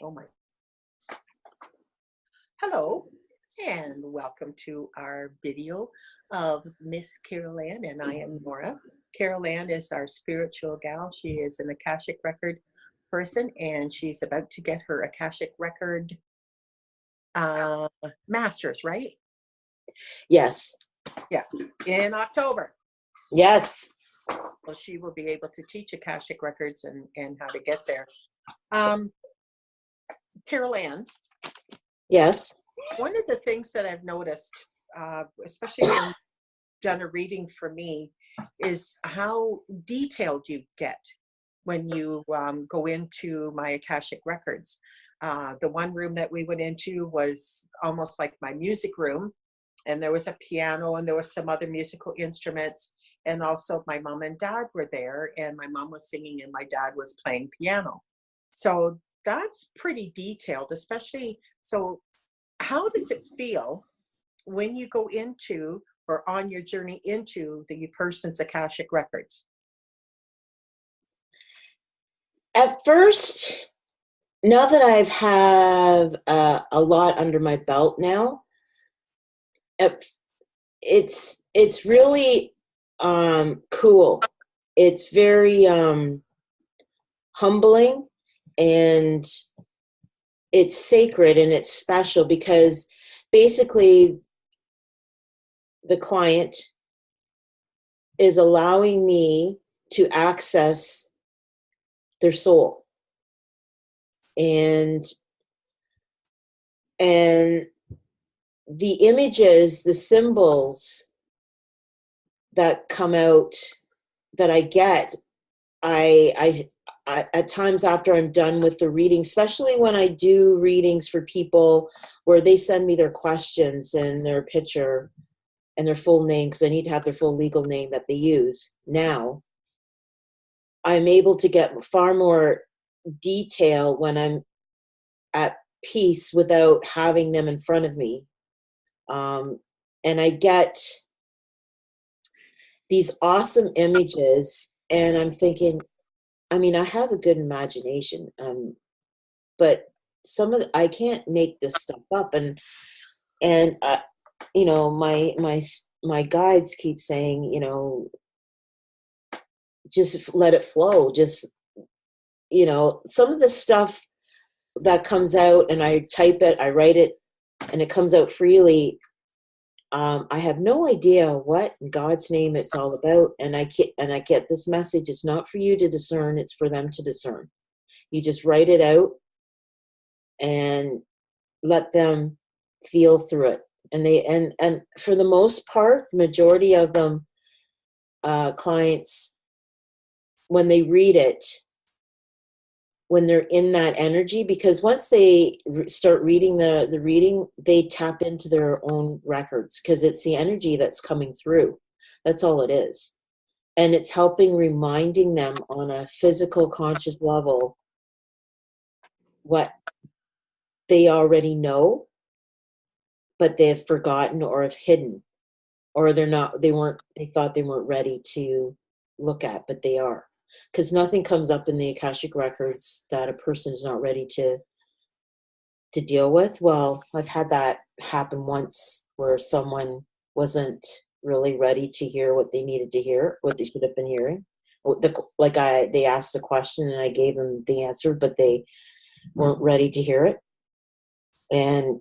Oh my. Hello, and welcome to our video of Miss Carolanne, and I am Nora. Carolanne is our spiritual gal. She is an Akashic Record person, and she's about to get her Akashic Record Masters, right? Yes. Yeah, in October. Yes. Well, she will be able to teach Akashic Records and how to get there. Carolanne. Yes. One of the things that I've noticed, especially when you've done a reading for me, is how detailed you get when you go into my Akashic Records. The one room that we went into was almost like my music room, and there was a piano and there was some other musical instruments, and also my mom and dad were there, and my mom was singing and my dad was playing piano. So that's pretty detailed, especially so. How does it feel when you go into or on your journey into the person's Akashic Records? At first, now that I've had a lot under my belt now, it's really cool. It's very humbling, and it's sacred, and it's special because basically the client is allowing me to access their soul. And the images, the symbols that come out that I get, I at times after I'm done with the reading, especially when I do readings for people where they send me their questions and their picture and their full name, because I need to have their full legal name that they use now, I'm able to get far more detail when I'm at peace without having them in front of me. And I get these awesome images, and I'm thinking, I mean, I have a good imagination, but I can't make this stuff up. And you know, my guides keep saying, you know, just let it flow. Just, you know, some of the stuff that comes out, and I type it, I write it, and it comes out freely. I have no idea what in God's name it's all about, and I get this message. It's not for you to discern; it's for them to discern. You just write it out and let them feel through it. And and for the most part, the majority of them, clients, when they read it, when they're in that energy, because once they start reading the reading, they tap into their own records, because it's the energy that's coming through. That's all it is. And it's helping reminding them on a physical conscious level what they already know, but they've forgotten or have hidden, or they thought they weren't ready to look at, but they are. Because nothing comes up in the Akashic Records that a person is not ready to deal with. Well, I've had that happen once, where someone wasn't really ready to hear what they needed to hear, what they should have been hearing. They asked a question and I gave them the answer, but they weren't ready to hear it. And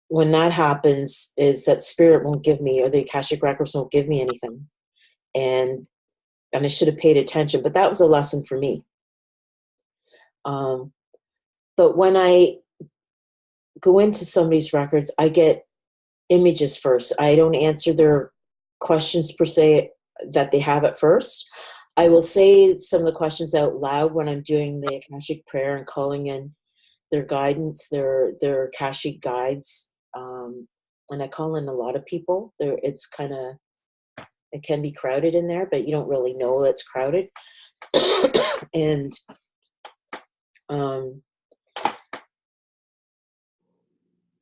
when that happens, is that spirit won't give me, or the Akashic Records won't give me anything. And I should have paid attention, but that was a lesson for me. But when I go into somebody's records, I get images first. I don't answer their questions per se that they have at first. I will say some of the questions out loud when I'm doing the Akashic prayer and calling in their guidance, their Akashic guides. And I call in a lot of people. It's kind of, it can be crowded in there, but you don't really know that's crowded. And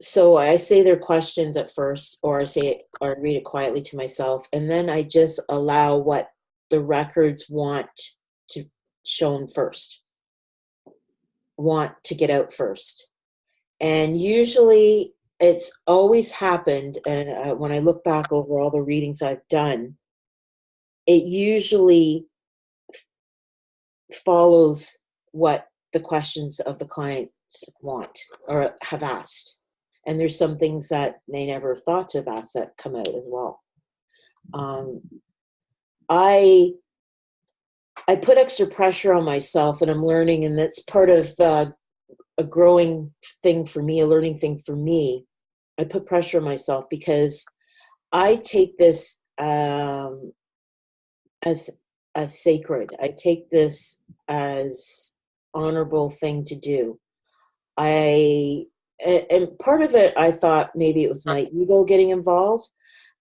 so I say their questions at first, or I read it quietly to myself, and then I just allow what the records want to shown first. want to get out first. And usually it's always happened, and when I look back over all the readings I've done, it usually follows what the questions of the clients want or have asked. And there's some things that they never thought to have asked that come out as well. I put extra pressure on myself, and I'm learning, and that's part of a growing thing for me, a learning thing for me. I put pressure on myself because I take this as sacred. I take this as honorable thing to do. And part of it, I thought maybe it was my ego getting involved,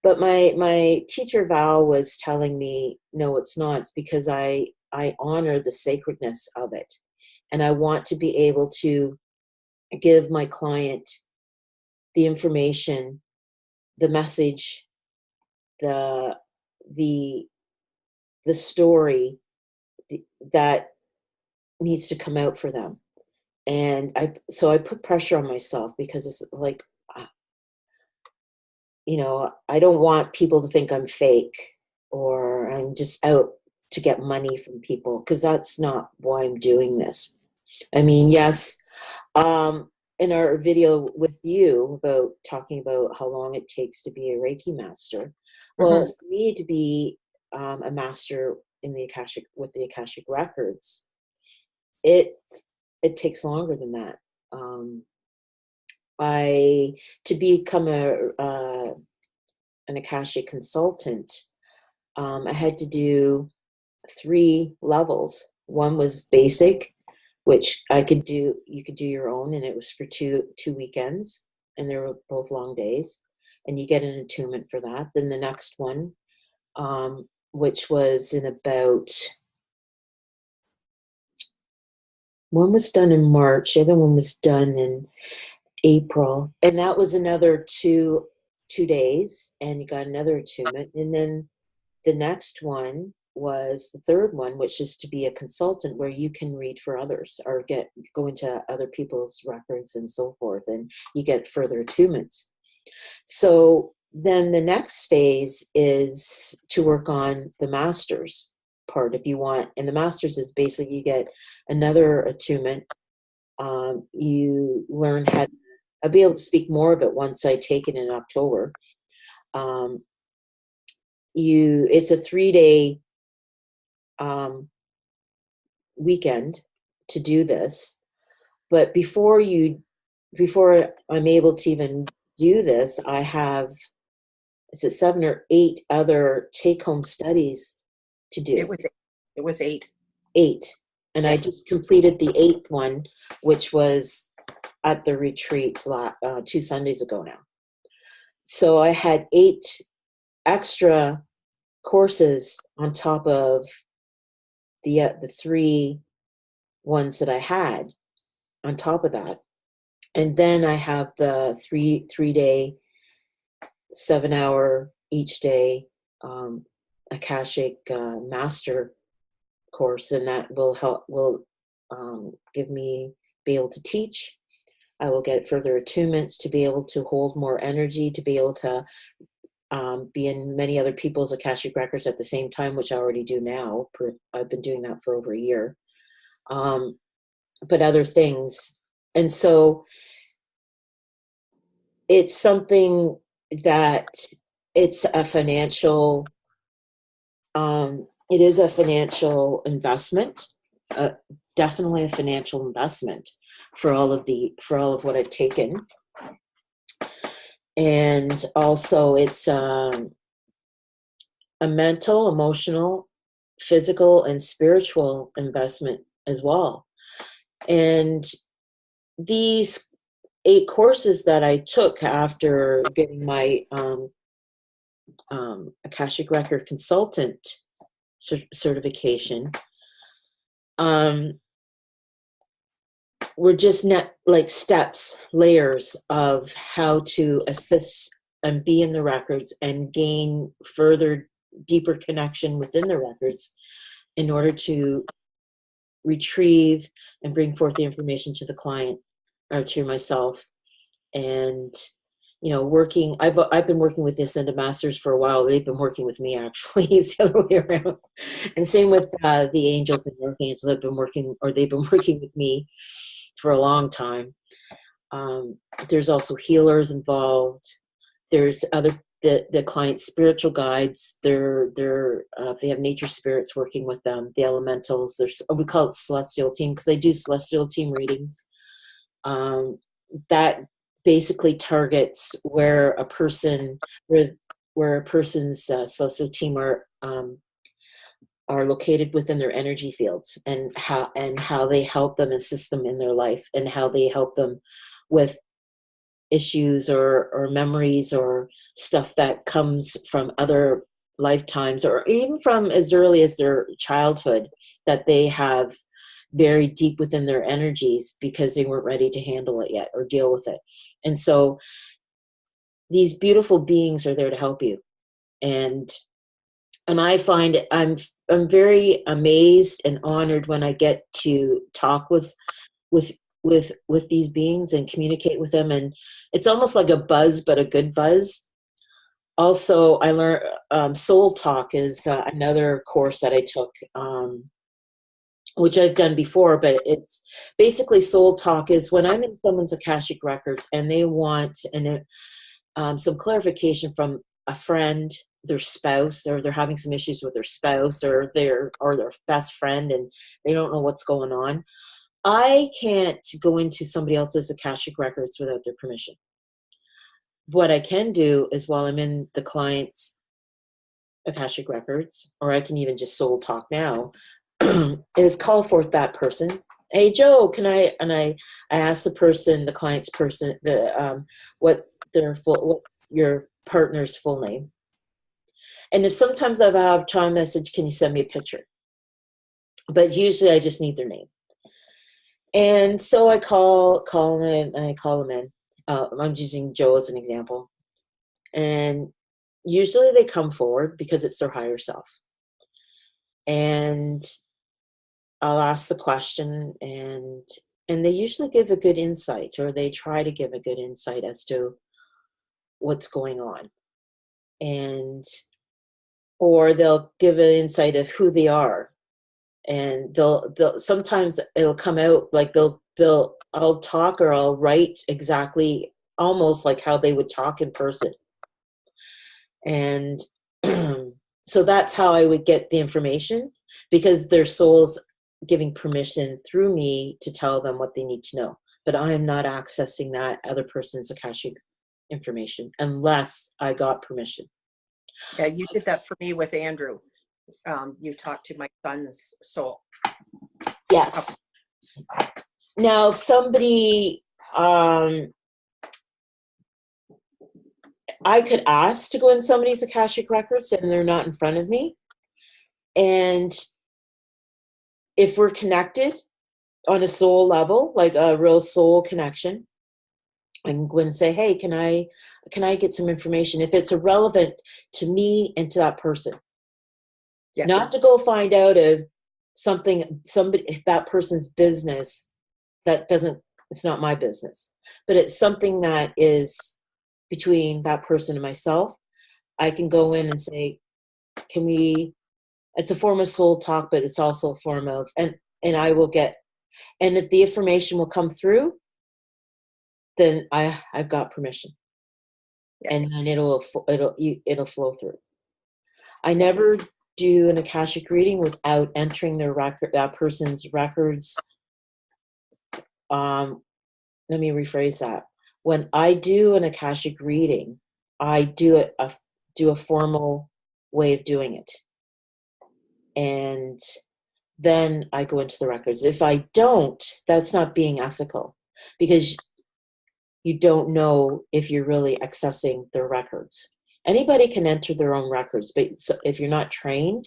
but my teacher Val was telling me, no, it's not. It's because I honor the sacredness of it, and I want to be able to give my client the information, the message, the story that needs to come out for them. And so I put pressure on myself because it's like, I don't want people to think I'm fake or I'm just out to get money from people, because that's not why I'm doing this. I mean, yes, in our video with you about talking about how long it takes to be a Reiki master, well, for me to be a master in the Akashic with the Akashic Records, it takes longer than that. To become an Akashic consultant, I had to do 3 levels. One was basic, which you could do your own, and it was for two weekends, and they were both long days, and you get an attunement for that. Then the next one, which was in about, one was done in March, the other one was done in April, and that was another 2 days, and you got another attunement. And then the next one was the third one, which is to be a consultant, where you can read for others or go into other people's records and so forth, and you get further attunements. So then the next phase is to work on the master's part, if you want. And the master's is basically you get another attunement. You learn how to, I'll be able to speak more of it once I take it in October. It's a 3-day weekend to do this, but before I'm able to even do this, I have 7 or 8 other take-home studies to do. It was 8. 8, and I just completed the 8th one, which was at the retreat 2 Sundays ago now. So I had 8 extra courses on top of the 3 ones that I had on top of that. And then I have the 3-day, 7-hour each day Akashic Master course, and that will give me be able to teach. I will get further attunements to be able to hold more energy, to be able to be in many other people's Akashic Records at the same time, which I already do now. I've been doing that for over a year. But other things. And so it's something that it's a financial, it is a financial investment, definitely a financial investment for all of what I've taken. And also it's a mental, emotional, physical, and spiritual investment as well. And these 8 courses that I took after getting my Akashic Record consultant certification were just like steps, layers of how to assist and be in the records and gain further, deeper connection within the records in order to retrieve and bring forth the information to the client or to myself. And working, I've been working with the Ascended Masters for a while. They've been working with me, actually. It's the other way around. And same with the angels and archangels. They've been working with me for a long time. There's also healers involved. There's other the client's spiritual guides. They have nature spirits working with them. The elementals. We call it celestial team because they do celestial team readings. That basically targets where a person's celestial team are located within their energy fields, and how they help them, assist them in their life, and how they help them with issues or memories or stuff that comes from other lifetimes, or even from as early as their childhood, that they have buried deep within their energies because they weren't ready to handle it yet or deal with it. And so these beautiful beings are there to help you. And I find I'm very amazed and honored when I get to talk with these beings and communicate with them. And it's almost like a buzz, but a good buzz. Also, I learned Soul Talk is another course that I took, which I've done before, but it's basically Soul Talk is when I'm in someone's Akashic Records and they want some clarification from a friend, their spouse, or they're having some issues with their spouse or their best friend, and they don't know what's going on. I can't go into somebody else's Akashic Records without their permission. What I can do is, while I'm in the client's Akashic Records, or I can even just Soul Talk now, is call forth that person. Hey, Joe, can I? And I ask the person, the client's person, what's your partner's full name? And if sometimes I have time, message, can you send me a picture? But usually I just need their name. And so I call them in, and I call them in. I'm using Joe as an example. And usually they come forward because it's their higher self. And I'll ask the question, and they usually give a good insight, or they try to give a good insight as to what's going on. Or they'll give an insight of who they are. And they'll sometimes it'll come out like I'll talk or I'll write exactly almost like how they would talk in person. And so that's how I would get the information, because their soul's giving permission through me to tell them what they need to know. But I am not accessing that other person's Akashic information unless I got permission. Yeah, you did that for me with Andrew. You talked to my son's soul. Yes. Now, somebody, I could ask to go in somebody's Akashic Records and they're not in front of me. And if we're connected on a soul level, like a real soul connection, I can go and say, hey, can I get some information if it's relevant to me and to that person? Yeah. Not to go find out if if that person's business it's not my business, but it's something that is between that person and myself. I can go in and say, it's a form of soul talk, but it's also a form of, and I will get, and if the information will come through, then I've got permission. Yeah. And then it'll flow through. I never do an Akashic reading without entering that person's records. Let me rephrase that. When I do an Akashic reading, I do a formal way of doing it. And then I go into the records. If I don't, that's not being ethical, because you don't know if you're really accessing their records. Anybody can enter their own records, but if you're not trained,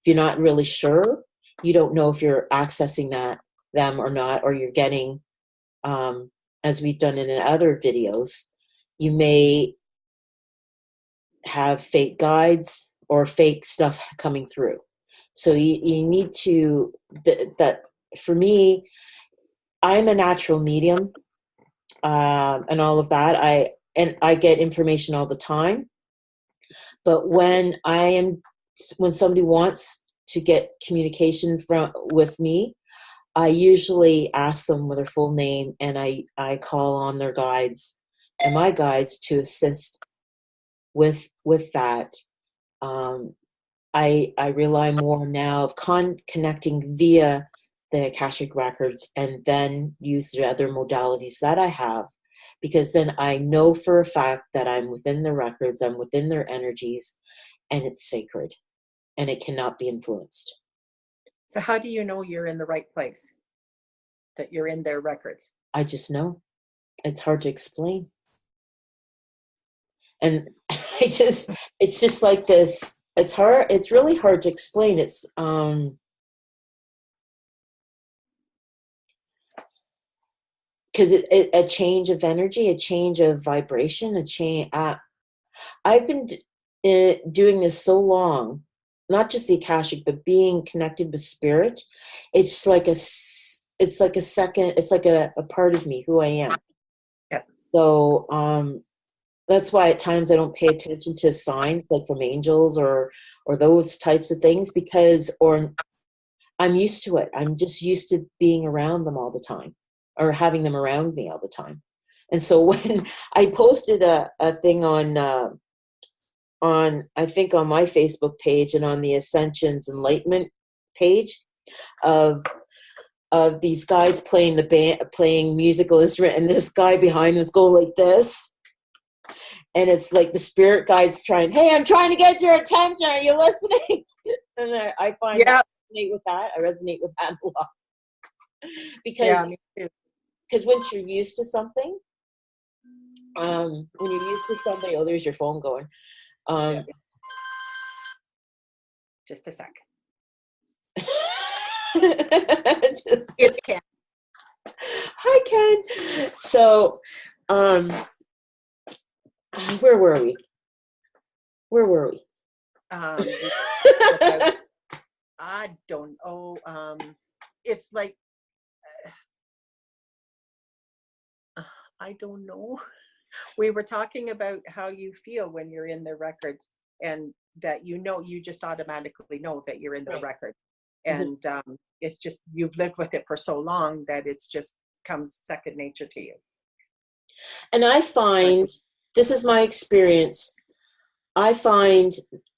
if you're not really sure, you don't know if you're accessing them or not, or you're getting, as we've done in other videos, you may have fake guides or fake stuff coming through. So you need to, for me, I'm a natural medium, and all of that. I get information all the time. But when somebody wants to get communication with me, I usually ask them with their full name, and I call on their guides and my guides to assist with that. I rely more now of connecting via the Akashic Records, and then use the other modalities that I have, because then I know for a fact that I'm within the records, I'm within their energies, and it's sacred, and it cannot be influenced. So how do you know you're in the right place, that you're in their records? I just know. It's hard to explain. And it's just like this. It's really hard to explain. It's, because a change of energy, a change of vibration, a change. I've been doing this so long, not just the Akashic, but being connected with spirit. It's like a second. It's like a part of me, who I am. Yep. So that's why at times I don't pay attention to signs like from angels or those types of things, because I'm used to it. I'm just used to being around them all the time, or having them around me all the time. And so when I posted a thing on I think on my Facebook page and on the Ascensions Enlightenment page of these guys playing musical instrument, and this guy behind us go like this. And it's like the spirit guide's trying, hey, I'm trying to get your attention. Are you listening? And I find that I resonate with that. I resonate with that a lot. Because once you're used to something, when you're used to something, oh, there's your phone going. Just a sec. It's Ken. Hi, Ken. So, where were we? I don't know. It's like, I don't know. We were talking about how you feel when you're in the records, and that you just automatically know that you're in the record. And it's just, you've lived with it for so long that it's just comes second nature to you. And I find, this is my experience, I find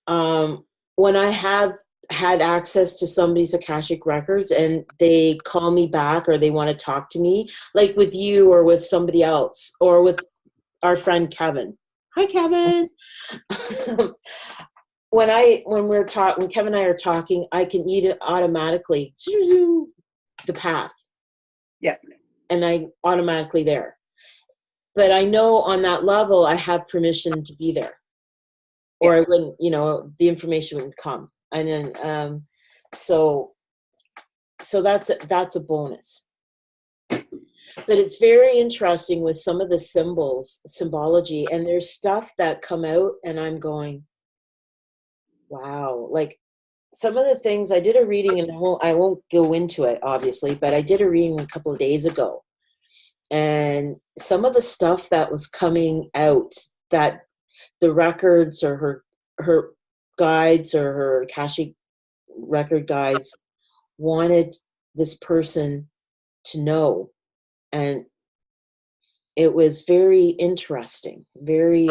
when I have had access to somebody's Akashic Records and they call me back or they want to talk to me, like with you or with somebody else or with our friend Kevin. Hi, Kevin. When Kevin and I are talking, I can eat it automatically, the path. Yeah. And I automatically there. But I know on that level, I have permission to be there, or I wouldn't, the information wouldn't come. And then, so that's a bonus. But it's very interesting with some of the symbology, and there's stuff that come out and I'm going, wow. Like some of the things, I did a reading, and I won't go into it obviously, but I did a reading a couple of days ago. And some of the stuff that was coming out, that the records or her guides or her Akashic record guides wanted this person to know. And it was very interesting. Very,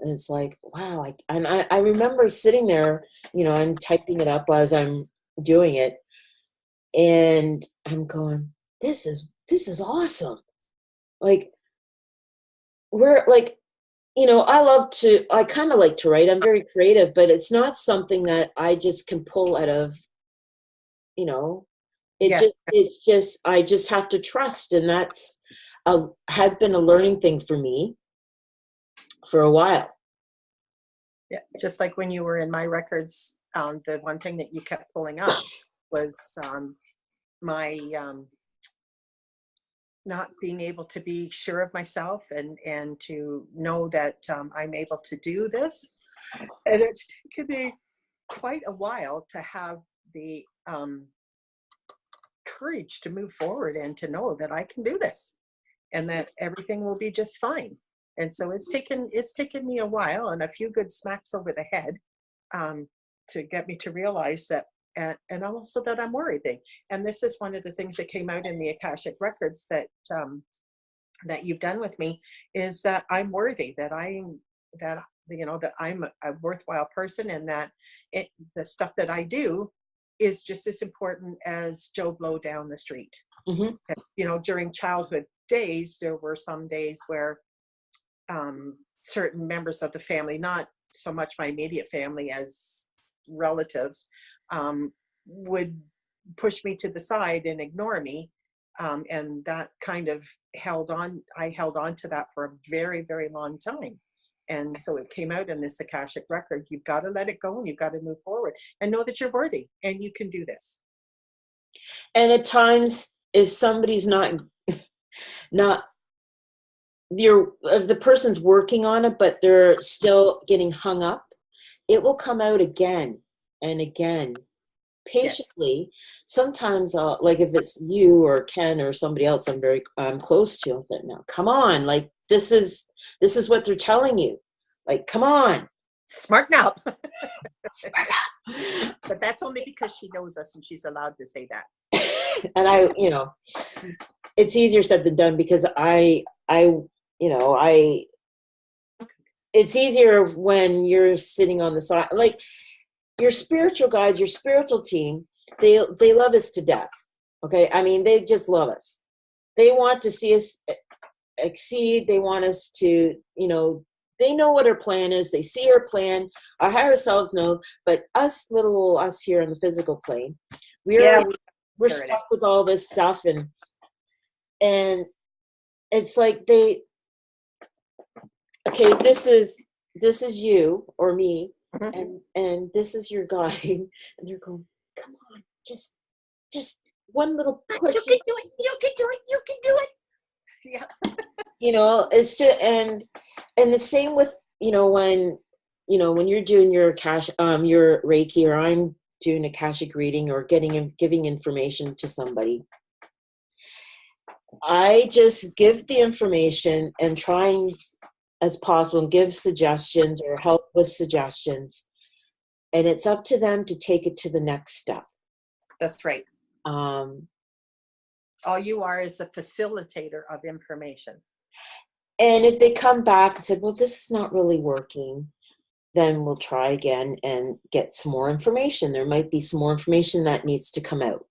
it's like, wow. I remember sitting there, I'm typing it up as I'm doing it. And I'm going, this is awesome. Like, we're like, I kind of like to write. I'm very creative, but it's not something that I just can pull out of, it's just, I just have to trust. And that's had been a learning thing for me for a while. Yeah. Just like when you were in my records, the one thing that you kept pulling up was my not being able to be sure of myself and to know that I'm able to do this. And it's taken me quite a while to have the courage to move forward and to know that I can do this and that everything will be just fine. And so it's taken me a while and a few good smacks over the head to get me to realize that, and also that I'm worthy. And this is one of the things that came out in the Akashic Records that you've done with me, is that I'm worthy, that I'm a worthwhile person, and that the stuff that I do is just as important as Joe Blow down the street. Mm-hmm. During childhood days, there were some days where certain members of the family, not so much my immediate family as relatives, would push me to the side and ignore me. And that kind of I held on to that for a very, very long time. And so it came out in this Akashic record. You've got to let it go and you've got to move forward and know that you're worthy and you can do this. And at times, if somebody's not if the person's working on it, but they're still getting hung up, it will come out again and again, patiently. Yes. Sometimes like if it's you or Ken or somebody else I'm close to, I'll say, no, come on, like this is what they're telling you, like, come on, smarten up. But that's only because she knows us and she's allowed to say that. And it's easier said than done, because it's easier when you're sitting on the side, like your spiritual guides, your spiritual team, they love us to death. Okay. I mean, they just love us. They want to see us exceed. They want us to, they know what our plan is. They see our plan. Our higher selves know, but us here on the physical plane, we're stuck with all this stuff. And it's like okay, this is you or me, mm-hmm. and this is your guide, and they're going, come on, just one little push. You can do it. You can do it. You can do it. Yeah. It's just and the same with when you're doing your your Reiki, or I'm doing Akashic reading or giving information to somebody. I just give the information and trying as possible and give suggestions or help with suggestions. And it's up to them to take it to the next step. That's right. All you are is a facilitator of information. And if they come back and said, well, this is not really working, then we'll try again and get some more information. There might be some more information that needs to come out.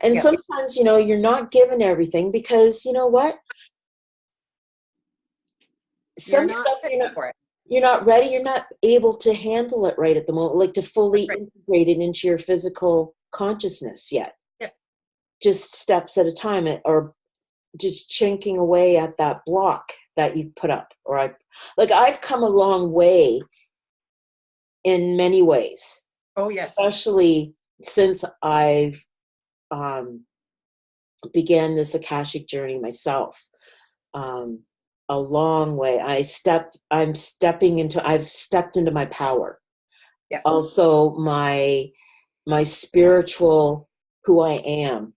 And sometimes, you're not given everything because, you know what? Some stuff you're not ready. You're not able to handle it right at the moment, like to fully integrate it into your physical consciousness yet. Yeah. Just steps at a time, or just chinking away at that block that you've put up. Or I've come a long way in many ways. Oh, yes. Especially since I've began this Akashic journey myself. A long way. I've stepped into my power. Yeah. Also my spiritual, who I am.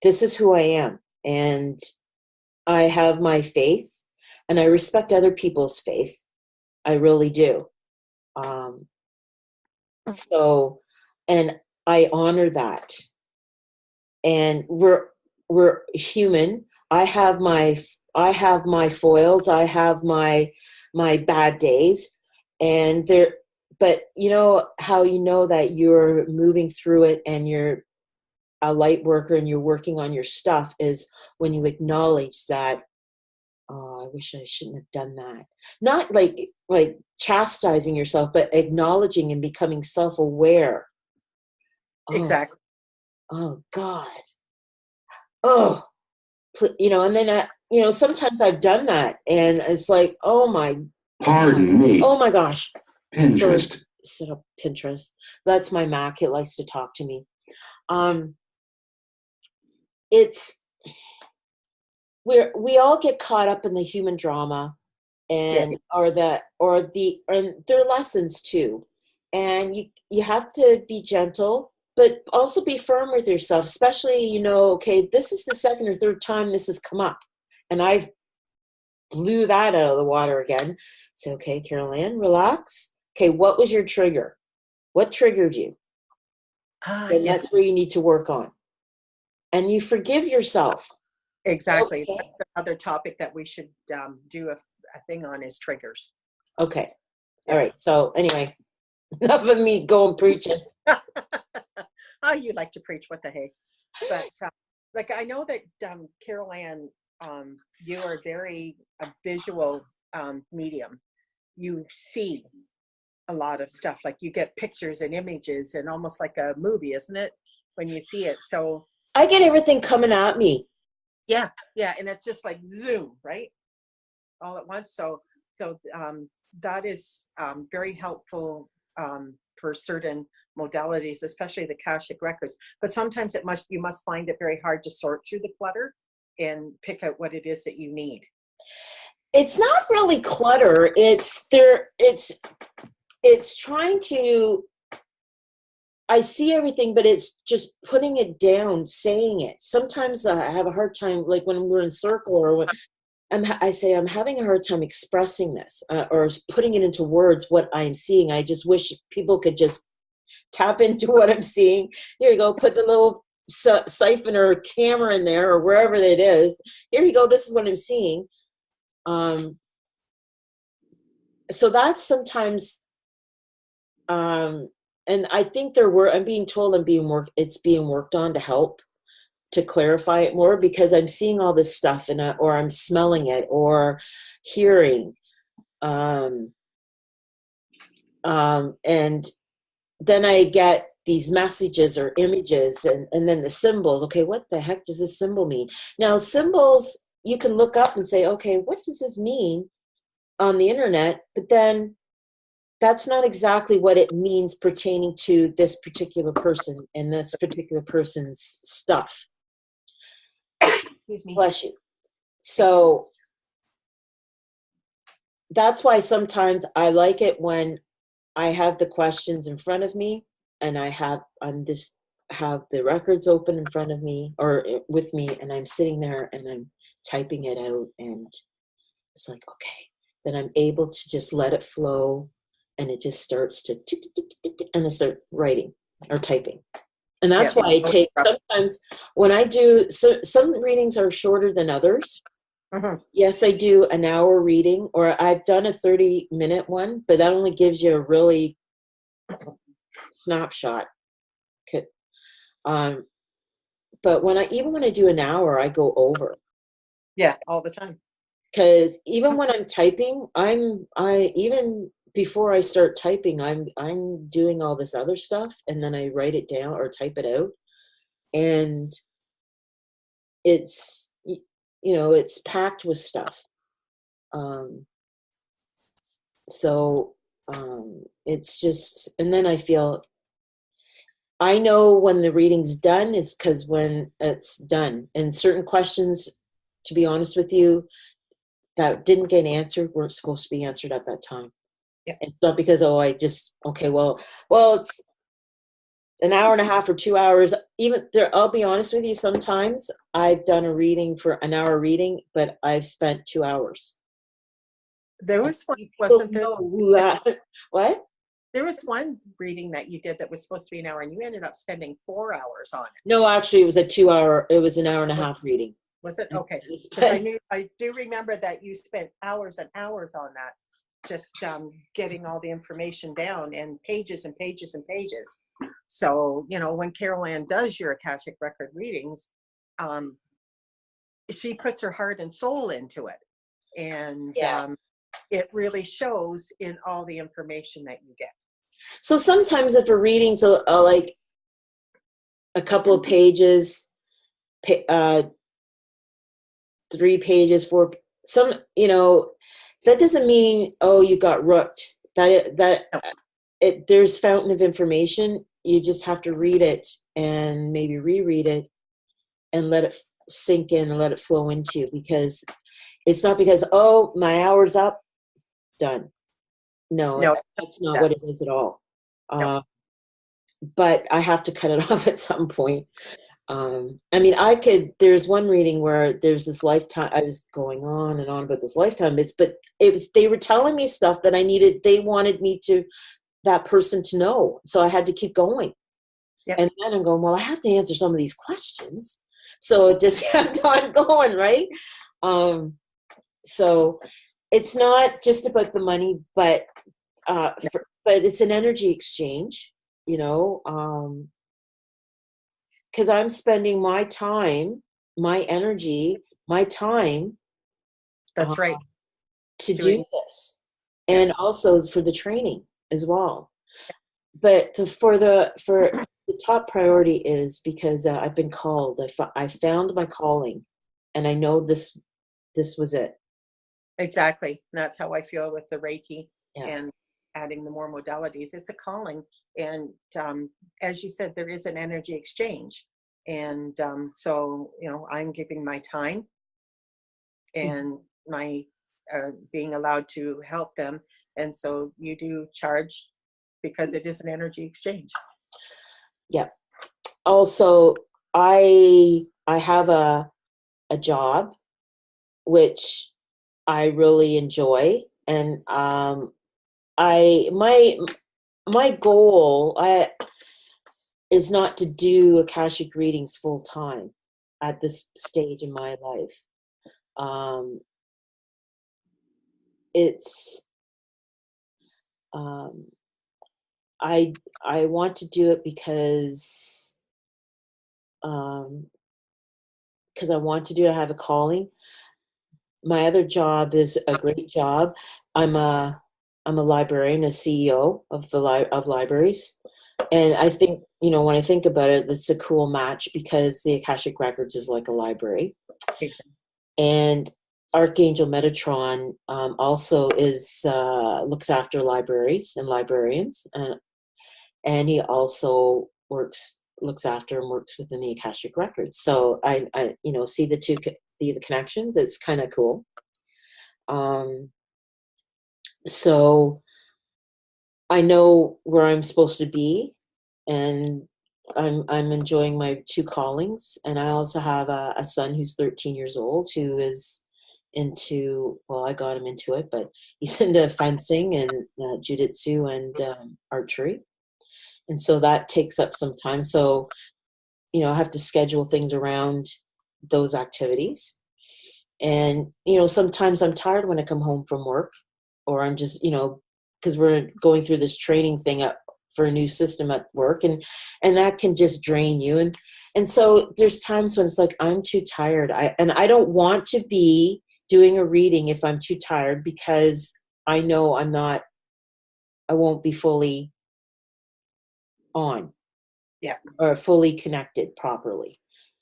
This is who I am. And I have my faith, and I respect other people's faith. I really do. So, and I honor that. And we're human. I have my foils. I have my bad days, and but how that you're moving through it and you're a light worker and you're working on your stuff is when you acknowledge that, oh, I wish I shouldn't have done that. Not like chastising yourself, but acknowledging and becoming self-aware. Exactly. Oh God. Oh, and then sometimes I've done that, and it's like, oh my, pardon me, oh my gosh, Pinterest. So Pinterest. That's my Mac. It likes to talk to me. We all get caught up in the human drama, and and there are lessons too, and you have to be gentle but also be firm with yourself, especially, you know, okay, this is the second or third time this has come up, and I've blew that out of the water again. So, okay, Carolanne, relax. Okay, what was your trigger? What triggered you? And Yeah, that's where you need to work on. And you forgive yourself. exactly. Okay. That's another topic that we should do a thing on is triggers. Okay. Yeah. All right. So anyway, enough of me going preaching. Oh, you like to preach, what the heck? But like, I know that Carolanne, you are very a visual medium. You see a lot of stuff, like you get pictures and images and almost like a movie, isn't it, when you see it? So I get everything coming at me. yeah, and it's just like zoom, right, all at once. So that is very helpful for certain modalities, especially the Akashic Records. But sometimes you must find it very hard to sort through the clutter and pick out what it is that you need. It's not really clutter. It's trying to, I see everything, but it's just putting it down, saying it. Sometimes I have a hard time, like when we're in circle, or when I say I'm having a hard time expressing this or putting it into words, what I'm seeing. I just wish people could just tap into what I'm seeing. Here you go, put the little siphon or camera in there or wherever it is. Here you go, this is what I'm seeing. So that's sometimes, and I think I'm being told it's being worked on to help to clarify it more, because I'm seeing all this stuff or I'm smelling it or hearing. And then I get these messages or images and then the symbols. Okay, what the heck does this symbol mean? Now, symbols, you can look up and say, okay, what does this mean on the internet? But then that's not exactly what it means pertaining to this particular person and this particular person's stuff. Excuse me. Bless you. So that's why sometimes I like it when I have the questions in front of me and have the records open in front of me or with me, and I'm sitting there and I'm typing it out, and it's like, okay, then I'm able to just let it flow, and it just starts to, and I start writing or typing. And that's why I take, sometimes when I do, some readings are shorter than others. Mm-hmm. Yes, I do an hour reading, or I've done a 30-minute one, but that only gives you a really snapshot. But when I do an hour, I go over. Yeah, all the time. Because even when I'm typing, even before I start typing, I'm doing all this other stuff, and then I write it down or type it out, and it's it's packed with stuff. So it's just, and then I know when the reading's done is because when it's done, and certain questions, to be honest with you, that didn't get answered weren't supposed to be answered at that time. Yeah. It's not because, it's an hour and a half or 2 hours. Even there, I'll be honest with you, sometimes I've done a reading for an hour reading, but I've spent 2 hours. There was one, wasn't there? What? There was one reading that you did that was supposed to be an hour, and you ended up spending 4 hours on it. No, actually, it was an hour and a half reading. Was it? Okay. Because I do remember that you spent hours and hours on that, just getting all the information down, and pages and pages and pages. So, when Carolanne does your Akashic Record readings, she puts her heart and soul into it. And it really shows in all the information that you get. So sometimes if a reading's like a couple of pages, 3 pages, 4, that doesn't mean, you got rooked. There's fountain of information. You just have to read it and maybe reread it and let it sink in and let it flow into you, because it's not because, my hour's up, done. No, that's not what it is at all. No. but I have to cut it off at some point. I mean, there's one reading where there's this lifetime, I was going on and on about this lifetime, they were telling me stuff that they wanted that person to know. So I had to keep going. Yep. And then I'm going, well, I have to answer some of these questions. So it just kept on going, right? So it's not just about the money, but it's an energy exchange, because I'm spending my time, my energy, my time. That's right. To do this, and also for the training as well. But for the top priority is because I've been called. I found my calling, and I know this was it. Exactly. And that's how I feel with the Reiki Yeah. and adding the more modalities. It's a calling. And as you said, there is an energy exchange. And so, I'm giving my time and my being allowed to help them. And so you do charge because it is an energy exchange. Yeah. Also, I have a job which I really enjoy, and my goal is not to do Akashic readings full time at this stage in my life. It's I want to do it because I want to do it. I have a calling. My other job is a great job. I'm a librarian, a CEO of of libraries, and I think when I think about it, that's a cool match because the Akashic Records is like a library, and Archangel Metatron also looks after libraries and librarians, and he also looks after and works within the Akashic Records. So I see the connections. It's kind of cool. So I know where I'm supposed to be, and I'm enjoying my two callings. And I also have a son who's 13 years old who is into, well, I got him into it, but he's into fencing and jiu-jitsu and archery. And so that takes up some time. So, I have to schedule things around those activities. And, sometimes I'm tired when I come home from work, or I'm just, because we're going through this training thing for a new system at work, and that can just drain you. And so there's times when it's like, I'm too tired. I don't want to be doing a reading if I'm too tired, because I know I won't be fully on. Yeah. Or fully connected properly.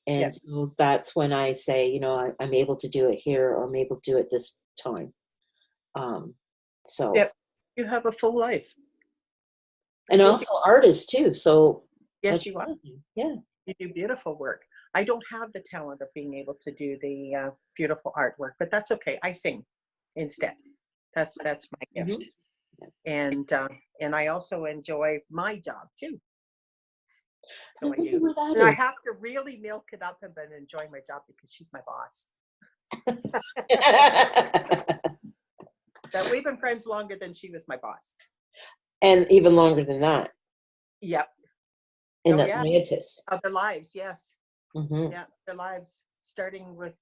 And so that's when I say, I'm able to do it here, or I'm able to do it this time. So you have a full life. And also artist too. So yes, you are. Yeah. You do beautiful work. I don't have the talent of being able to do the beautiful artwork, but that's okay. I sing instead. That's my gift. Mm-hmm. And I also enjoy my job too. So I do. And I have to really milk it up and enjoy my job because she's my boss. That we've been friends longer than she was my boss. And even longer than that. Yep. In Atlantis. Other lives, yes. Mm-hmm. Yeah, their lives, starting with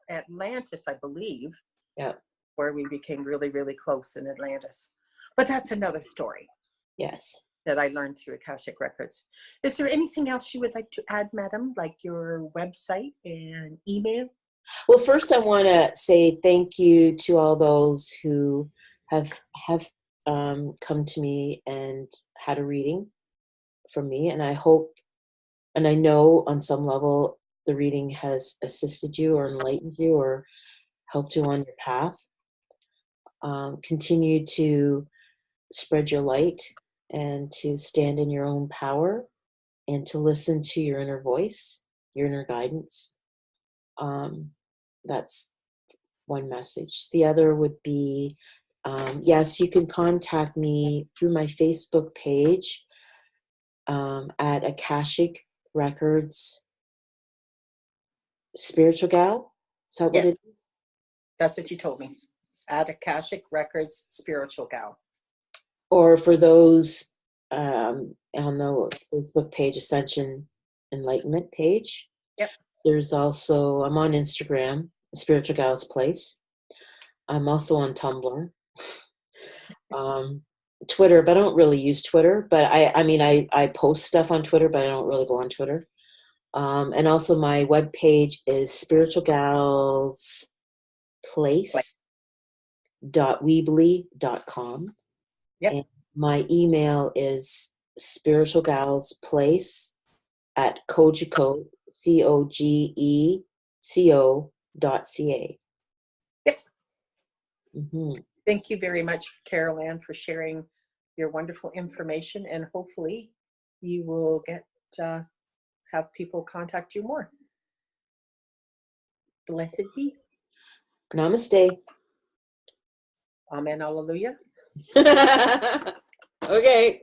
Atlantis, I believe. Yeah. Where we became really, really close in Atlantis. But that's another story. Yes. That I learned through Akashic Records. Is there anything else you would like to add, madam, like your website and email? Well, first I want to say thank you to all those who have come to me and had a reading from me. And I hope, and I know on some level, the reading has assisted you or enlightened you or helped you on your path. Continue to spread your light and to stand in your own power and to listen to your inner voice, your inner guidance. That's one message. The other would be, yes, you can contact me through my Facebook page. at Akashic Records Spiritual Gal. Is that what Yes, it is? that's what you told me. At Akashic Records, Spiritual Gal. Or for those on the Facebook page, Ascension Enlightenment page. Yep. There's also, I'm on Instagram, Spiritual Gal's Place. I'm also on Tumblr. Twitter, but I don't really use Twitter. But I post stuff on Twitter, but I don't really go on Twitter. And also my webpage is spiritualgalsplace.weebly.com. Yep. And my email is spiritualgalsplace@cogeco, COGECO.ca. Yep. Mm-hmm. Thank you very much, Carolanne, for sharing your wonderful information, and hopefully you will get have people contact you more. Blessed be. Namaste. Amen. Alleluia. Okay.